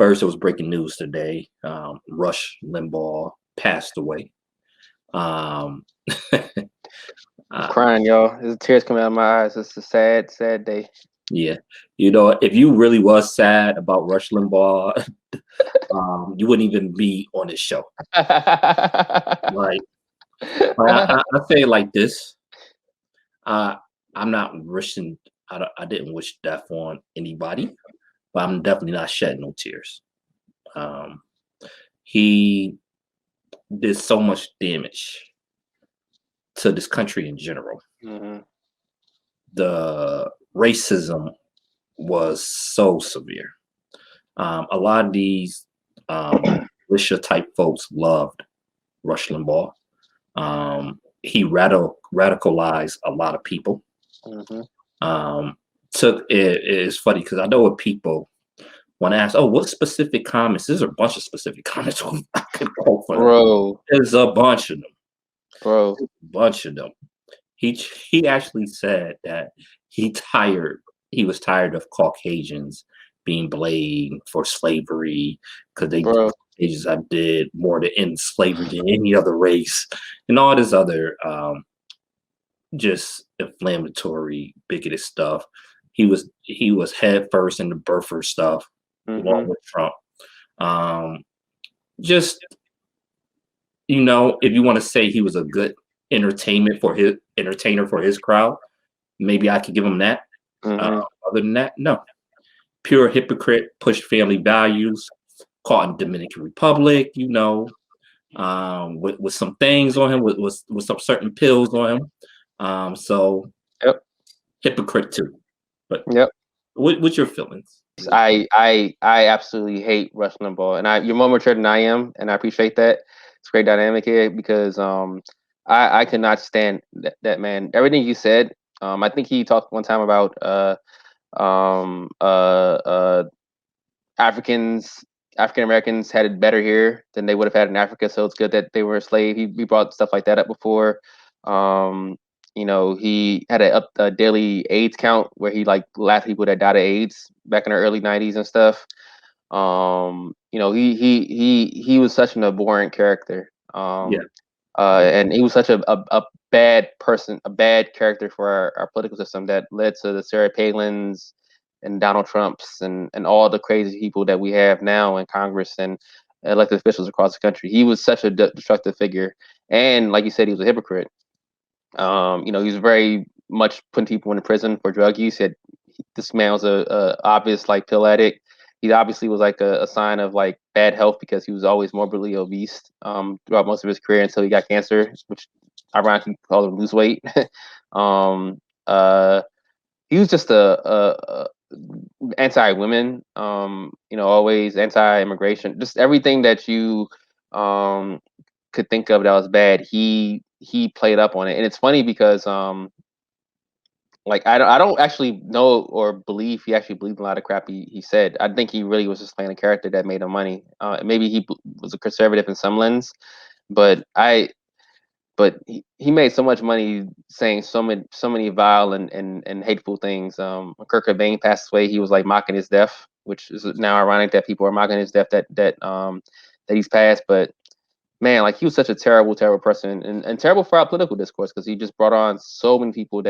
First, it was breaking news today. Rush Limbaugh passed away. Um, I'm uh, crying, y'all. There's tears coming out of my eyes. It's a sad, sad day. yeah, if you really was sad about Rush Limbaugh, you wouldn't even be on this show. Like, I say it like this. Uh, I'm not wishing. I didn't wish death on anybody, but I'm definitely not shedding no tears. Um, he did so much damage to this country in general. Mhm. The racism was so severe. A lot of these militia type folks loved Rush Limbaugh. He radicalized a lot of people. Mhm. Um, took it is funny because I know what people want to ask. Oh, what specific comments? There's a bunch of specific comments I could quote for them. Bro, There's a bunch of them. bro. A bunch of them. He actually said that he was tired of Caucasians being blamed for slavery because Bro. Caucasians have did more to end slavery than any other race, and all this other just inflammatory, bigoted stuff. He was head first in the birther stuff, along Mhm. with Trump. Um, just if you want to say he was a good entertainer for his crowd, maybe I could give him that. Mhm. Other than that, no. Pure hypocrite, pushed family values, caught in Dominican Republic, with some things on him, with some certain pills on him. So Yep. hypocrite too. But Yep. what's your feelings? I absolutely hate Rush Limbaugh, and you're more mature than I am, and I appreciate that. It's a great dynamic here because I could not stand that man. Everything you said, I think he talked one time about um uh uh Africans African Americans had it better here than they would have had in Africa, so it's good that they were enslaved. He brought stuff like that up before. Um, he had a daily AIDS count where he like laughed people that died of AIDS back in the early '90s and stuff. He was such an abhorrent character. Yeah, And he was such a bad person, a bad character for our political system that led to the Sarah Palins and Donald Trumps and all the crazy people that we have now in Congress and elected officials across the country. He was such a destructive figure, and like you said, he was a hypocrite. He was very much putting people in prison for drug use. This man was a obvious like pill addict. He obviously was like a sign of like bad health because he was always morbidly obese throughout most of his career until he got cancer, which ironically called him lose weight. um, uh, he was just a anti-women, always anti-immigration, just everything that you um, could think of that was bad. He played up on it, and it's funny because like I don't actually know or believe he actually believed a lot of crap he said. I think he really was just playing a character that made him money. Maybe he was a conservative in some lens, but he made so much money saying so many vile and hateful things. When Kurt Cobain passed away, he was like mocking his death, which is now ironic that people are mocking his death that he's passed. But man, like he was such a terrible, terrible person and terrible for our political discourse because he just brought on so many people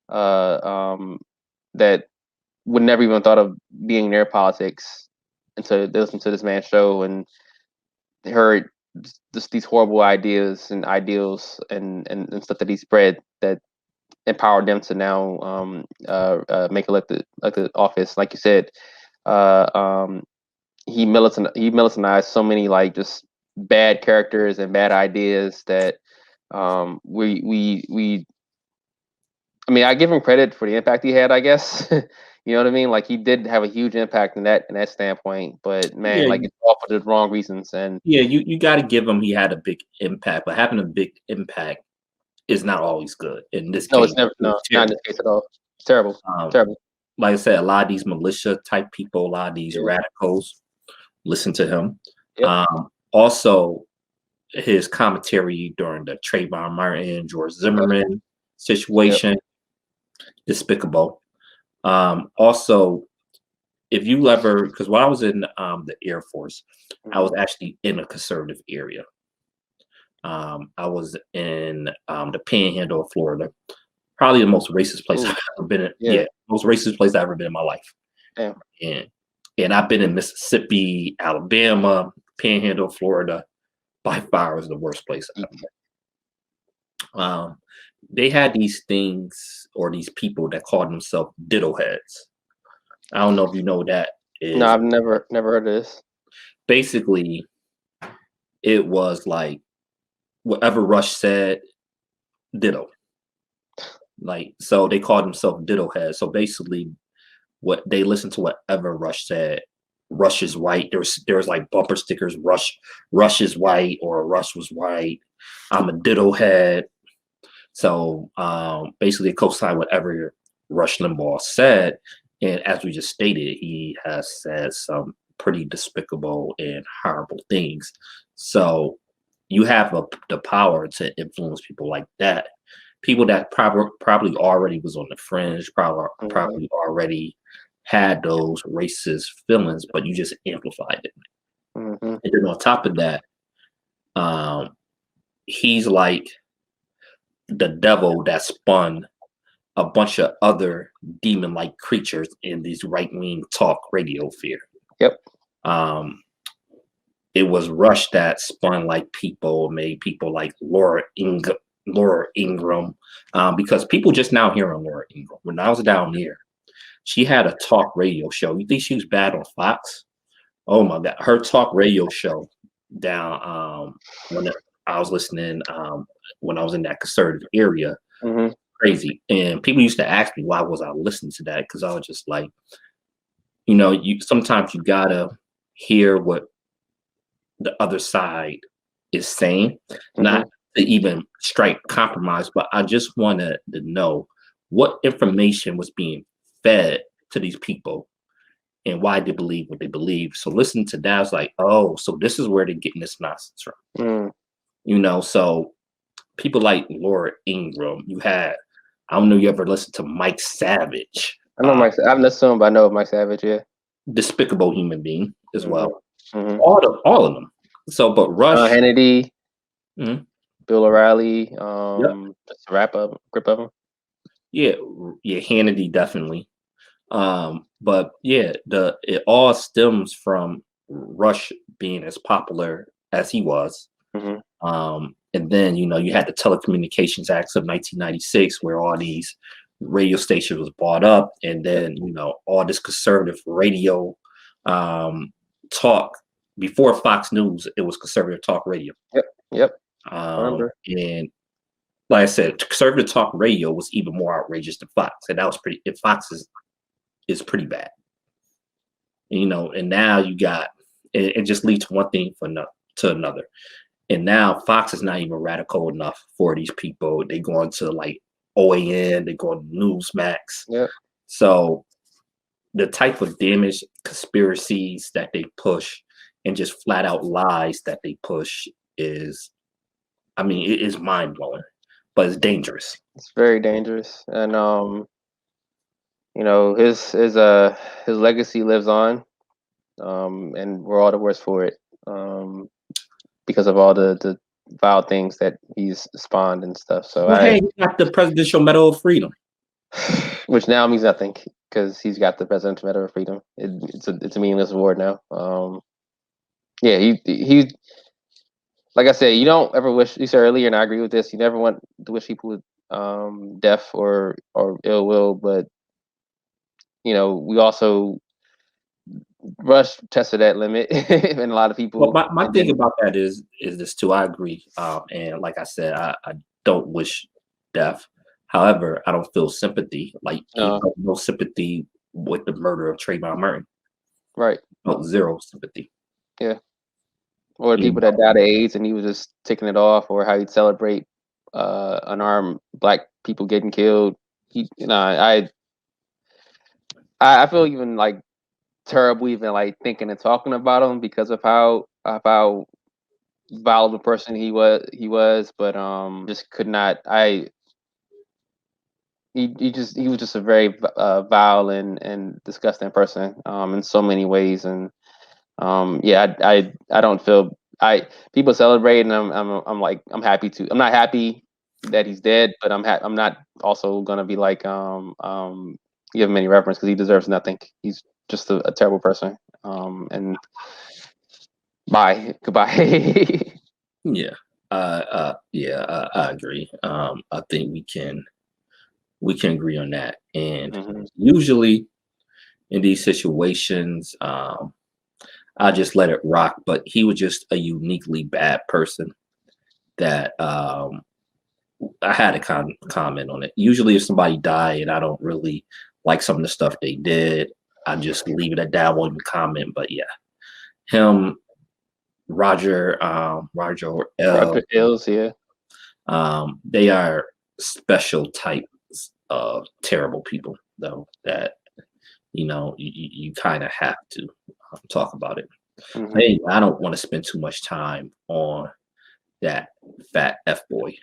uh, um, that would never even thought of being near politics until they listened to this man's show and heard just these horrible ideas and ideals and stuff that he spread that empowered them to now make elected office. Like you said, uh, um, he militarized so many like just bad characters and bad ideas that we I mean, I give him credit for the impact he had, I guess. You know what I mean? Like he did have a huge impact in that standpoint, but man, yeah, like it's all for the wrong reasons. And yeah. You got to give him. He had a big impact, but having a big impact is not always good. In this no, case, it's never it was no, not in terrible. this case at all. It's terrible, Um, terrible. like I said, a lot of these militia type people, a lot of these Yeah. radicals listen to him. Yep. Also, his commentary during the Trayvon Martin, George Yep. Zimmerman Yep. situation, despicable. Also, if you ever, because when I was in the Air Force, I was Mhm. actually in a conservative area. I was in the Panhandle of Florida, probably the most racist place Ooh, I've ever been in. yeah, Yeah, most racist place I've ever been in my life. damn. And I've been in Mississippi, Alabama, Panhandle, Florida. By far is the worst place Ye ever. They had these things or these people that called themselves ditto heads. I don't know if you know what that No, is. I've never heard of this. Basically, it was like whatever Rush said, ditto. Like so, they called themselves ditto heads. So basically, what they listened to whatever Rush said. Rush is white. There was like bumper stickers. Rush is white or Rush was white. I'm a ditto head. So basically, co-sign whatever Rush Limbaugh said. And as we just stated, he has said some pretty despicable and horrible things. So you have the power to influence people like that. People that probably already was on the fringe, Mhm, probably already had those racist feelings, but you just amplified it. mhm. And then on top of that, um, he's like the devil that spun a bunch of other demon-like creatures in these right-wing talk radio fear. Yep. Um, it was Rush that spun like people, made people like Laura Ingram, because people just now hearing Laura Ingram. When I was down there, she had a talk radio show. You think she was bad on Fox? Oh my god, her talk radio show down when I was listening when I was in that conservative area, Mhm. crazy. And people used to ask me why was I listening to that because I was just like, you sometimes you gotta hear what the other side is saying, not Mhm. to even strike compromise, but I just wanted to know what information was being fed to these people and why they believe what they believe. So listening to that, I was like, oh, so this is where they're getting this nonsense from. Mm. So people like Laura Ingram, you had, I don't know, you ever listened to Mike Savage, I know Mike. I've listened to him, but I know Mike Savage. Yeah. despicable human being as Mhm. well. Mhm. All of them. So, but Sean Rush, Hannity, mhm, Bill O'Reilly. yep, Just a grip of him. yeah, yeah, Hannity definitely. But yeah, the it all stems from Rush being as popular as he was. Mhm. And then you had the Telecommunications Acts of 1996, where all these radio stations was bought up, and Yep. then all this conservative radio um, talk. Before Fox News, it was conservative talk radio. Yep. Yep. I remember. And like I said, conservative talk radio was even more outrageous than Fox, and that was pretty. And Fox is pretty bad, and now you got it just leads one thing to another. And now Fox is not even radical enough for these people. They going to like OAN, they going to Newsmax. Yep. So the type of damage conspiracies that they push and just flat out lies that they push is, I mean, it is mind blowing, but it's dangerous. It's very dangerous, and his legacy lives on, and we're all the worse for it, because of all the vile things that he's spawned and stuff. So Well, hey, he got the Presidential Medal of Freedom. which now means nothing because he's got the Presidential Medal of Freedom. It's a meaningless award now. Yeah, he like I said, you don't ever wish. You said earlier, and I agree with this. You never want to wish people with death or ill will, but we also Rush tested that limit, and a lot of Well, people, my and thing then about that is this too. I agree, and like I said, I don't wish death. However, I don't feel sympathy. Like he uh, felt no sympathy with the murder of Trayvon Martin. right, Felt zero sympathy. yeah, or the You people that know, died of AIDS, and he was just taking it off, or how he'd celebrate unarmed black people getting killed. I feel even like terrible, even like thinking and talking about him because of how vile of a person he was. But just could not. he was just a very vile and disgusting person in so many ways. And yeah, I don't feel I people celebrate, and I'm like I'm happy to. I'm not happy that he's dead, but I'm not also gonna be like give him any reverence because he deserves nothing. He's just a terrible person. And bye, goodbye. Yeah. Yeah, I agree. I think we can agree on that. And Hmm. usually in these situations, I just let it rock. But he was just a uniquely bad person that I had to comment on it. Usually, if somebody died and I don't really like some of the stuff they did, I just leave it at that. I won't even comment. But yeah, him, Roger L. Roger Ailes, yeah. They are special types of terrible people, though. That you kind of have to talk about it. But Hmm. anyway, I don't want to spend too much time on that fat f boy.